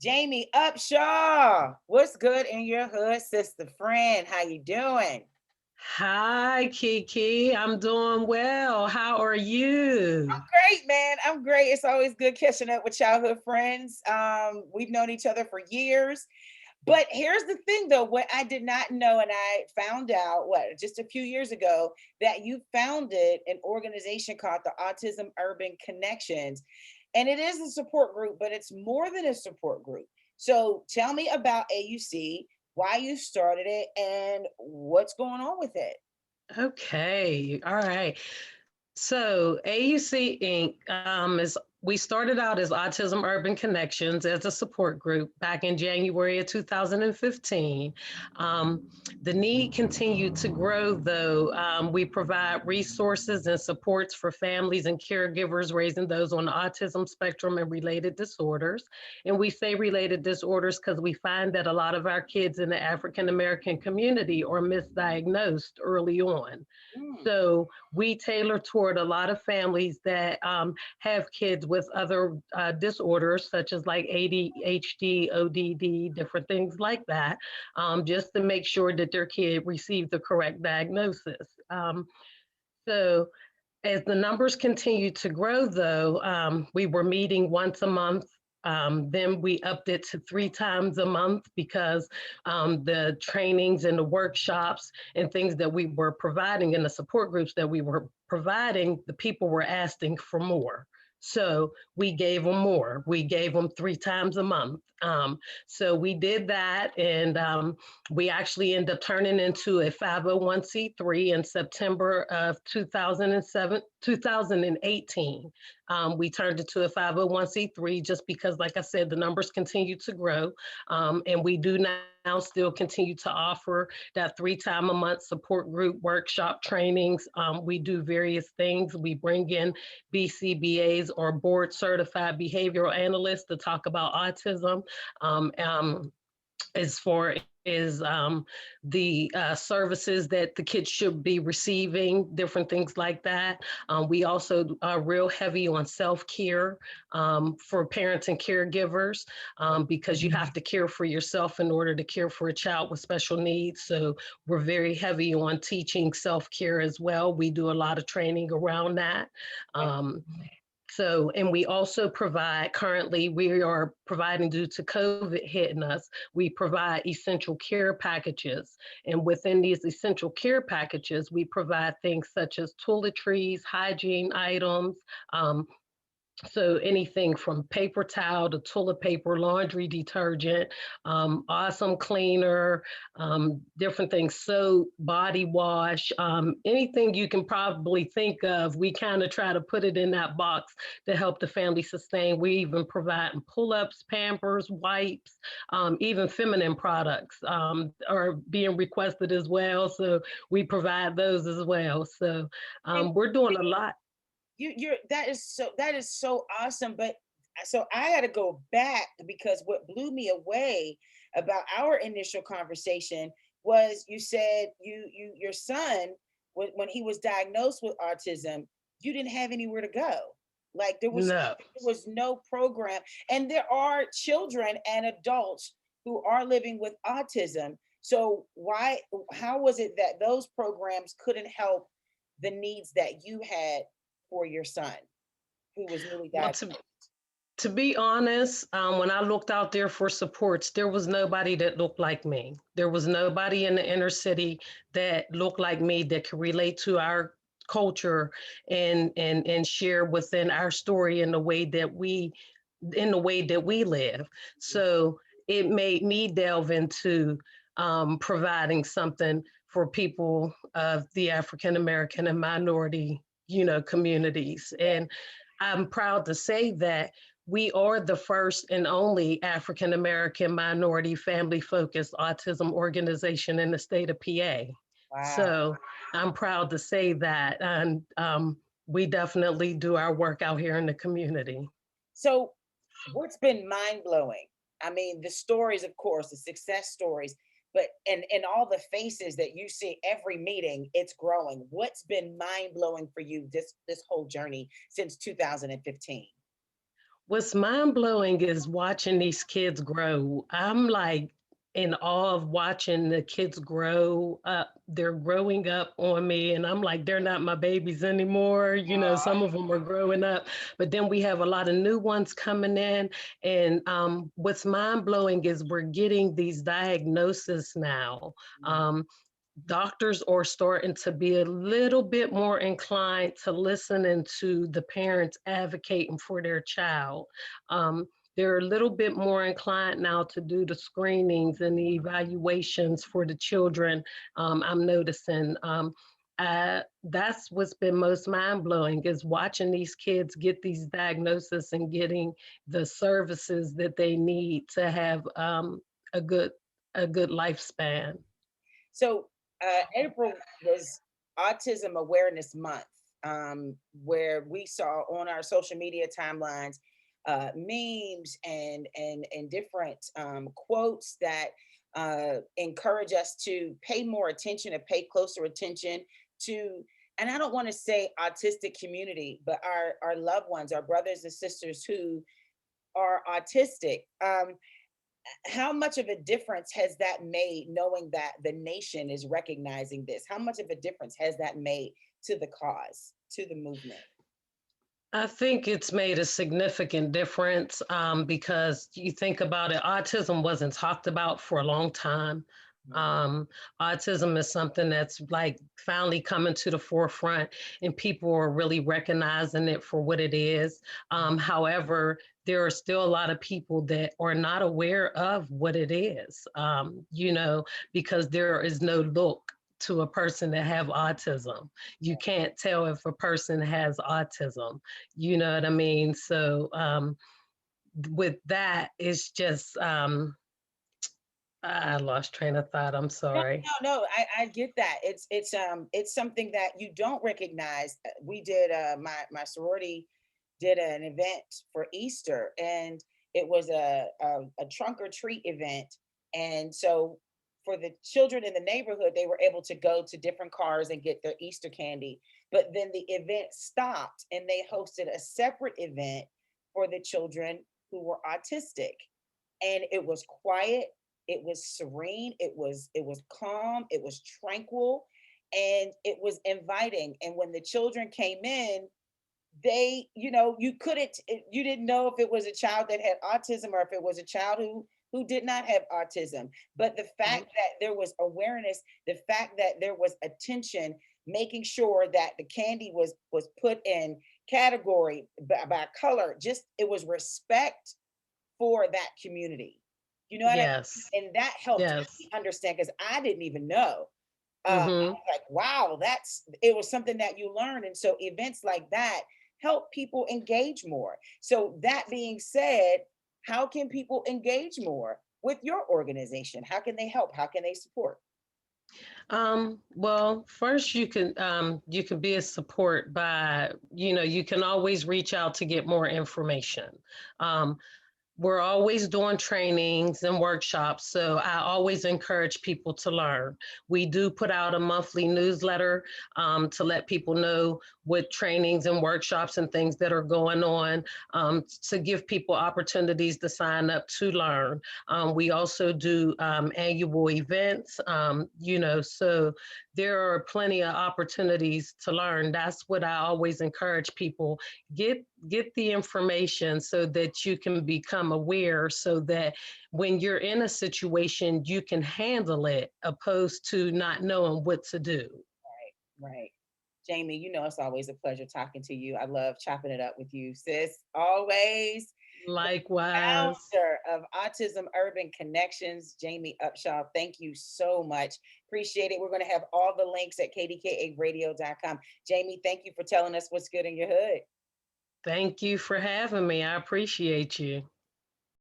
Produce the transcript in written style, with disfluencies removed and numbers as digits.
Jamie Upshaw. What's good in your hood, sister friend? How you doing? Hi, Kiki. I'm doing well. How are you? Great, man. I'm great. It's always good catching up with childhood friends. We've known each other for years. But here's the thing though, what I did not know, and I found out just a few years ago, that you founded an organization called the Autism Urban Connections. And it is a support group, but it's more than a support group. So tell me about AUC, why you started it, and what's going on with it. Okay. All right. So AUC Inc. Is we started out as Autism Urban Connections as a support group back in January of 2015. Um, the need continued to grow, though. We provide resources and supports for families and caregivers raising those on the autism spectrum and related disorders. And we say related disorders because we find that a lot of our kids in the African American community are misdiagnosed early on. Mm, So we tailor toward a lot of families that have kids with other disorders, such as like ADHD, ODD, different things like that, just to make sure that their kid received the correct diagnosis. So as the numbers continue to grow, though, we were meeting once a month. Then we upped it to 3 times a month because the trainings and the workshops and things that we were providing in the support groups that we were providing, the people were asking for more. So we gave them more. We gave them 3 times a month. So we did that, and we actually ended up turning into a 501c3 in September of 2018. We turned it to a 501c3 just because, like I said, the numbers continue to grow. And we do now still continue to offer that 3 time a month support group workshop trainings. We do various things. We bring in BCBAs or board certified behavioral analysts to talk about autism. Um, um, as far as the services that the kids should be receiving, different things like that. We also are real heavy on self-care for parents and caregivers because you have to care for yourself in order to care for a child with special needs. So we're very heavy on teaching self-care as well. We do a lot of training around that. Um, and we also provide, currently, we are providing due to COVID hitting us, we provide essential care packages. And within these essential care packages, we provide things such as toiletries, hygiene items, um, so anything from paper towel to toilet paper, laundry detergent, awesome cleaner, different things, soap, body wash, anything you can probably think of, we kind of try to put it in that box to help the family sustain. We even provide pull-ups, Pampers, wipes, even feminine products are being requested as well. So we provide those as well. So and we're doing a lot. you're that is so awesome. But so I got to go back because what blew me away about our initial conversation was you said your son when he was diagnosed with autism, you didn't have anywhere to go. Like No. there was no program, and there are children and adults who are living with autism. So why how was it that those programs couldn't help the needs that you had for your son who was newly Well, diagnosed? to be honest, when I looked out there for supports, there was nobody that looked like me. There was nobody in the inner city that looked like me that could relate to our culture and share within our story in the way that we live. So it made me delve into providing something for people of the African American and minority, communities. And I'm proud to say that we are the first and only African American minority family focused autism organization in the state of PA. Wow. So I'm proud to say that. And we definitely do our work out here in the community. So what's been mind blowing? I mean, the stories, of course, the success stories, but and all the faces that you see every meeting, it's growing. What's been mind blowing for you this whole journey since 2015? What's mind blowing is watching these kids grow. I'm like in awe of watching the kids grow up. They're growing up on me, and I'm like, they're not my babies anymore. Some of them are growing up, but then we have a lot of new ones coming in. And what's mind blowing is we're getting these diagnoses now. Um, Doctors are starting to be a little bit more inclined to listening to the parents advocating for their child. Um, they're a little bit more inclined now to do the screenings and the evaluations for the children. I'm noticing. That's what's been most mind blowing is watching these kids get these diagnoses and getting the services that they need to have a good a good lifespan. So April was Autism Awareness Month, where we saw on our social media timelines memes and different quotes that encourage us to pay more attention, to pay closer attention to. And I don't want to say autistic community, but our loved ones, our brothers and sisters who are autistic. How much of a difference has that made, knowing that the nation is recognizing this? How much of a difference has that made to the cause, to the movement? I think it's made a significant difference because you think about it, autism wasn't talked about for a long time. Mhm. Um, Autism is something that's like finally coming to the forefront, and people are really recognizing it for what it is. However, there are still a lot of people that are not aware of what it is, because there is no look to a person that have autism. You can't tell if a person has autism. You know what I mean? So with that, it's just I lost train of thought. I'm No, sorry. no, I get that. It's something that you don't recognize. We did my sorority did an event for Easter, and it was a trunk or treat event. And so for the children in the neighborhood, they were able to go to different cars and get their Easter candy. But then the event stopped and they hosted a separate event for the children who were autistic. And it was quiet, it was serene, it was calm, it was tranquil, and it was inviting. And when the children came in, they, you couldn't, you didn't know if it was a child that had autism or if it was a child who did not have autism. But the Mhm. fact that there was awareness, the fact that there was attention, making sure that the candy was put in category by color, just it was respect for that community. You know what I Yes. mean? And that helped Yes. me understand because I didn't even know. I Hmm. was like, wow, that's it was something that you learned. And so events like that help people engage more. So that being said, how can people engage more with your organization? How can they help? How can they support? Well, first you can be a support by, you can always reach out to get more information. Um, we're always doing trainings and workshops, so I always encourage people to learn. We do put out a monthly newsletter to let people know what trainings and workshops and things that are going on, to give people opportunities to sign up to learn. We also do annual events, so there are plenty of opportunities to learn. That's what I always encourage people. Get the information so that you can become aware, so that when you're in a situation you can handle it, opposed to not knowing what to do. Right. Jamie, it's always a pleasure talking to you. I love chopping it up with you, sis. Always. Likewise. Founder of Autism Urban Connections, Jamie Upshaw. Thank you so much. Appreciate it. We're going to have all the links at kdkaradio.com. Jamie, thank you for telling us what's good in your hood. Thank you for having me. I appreciate you.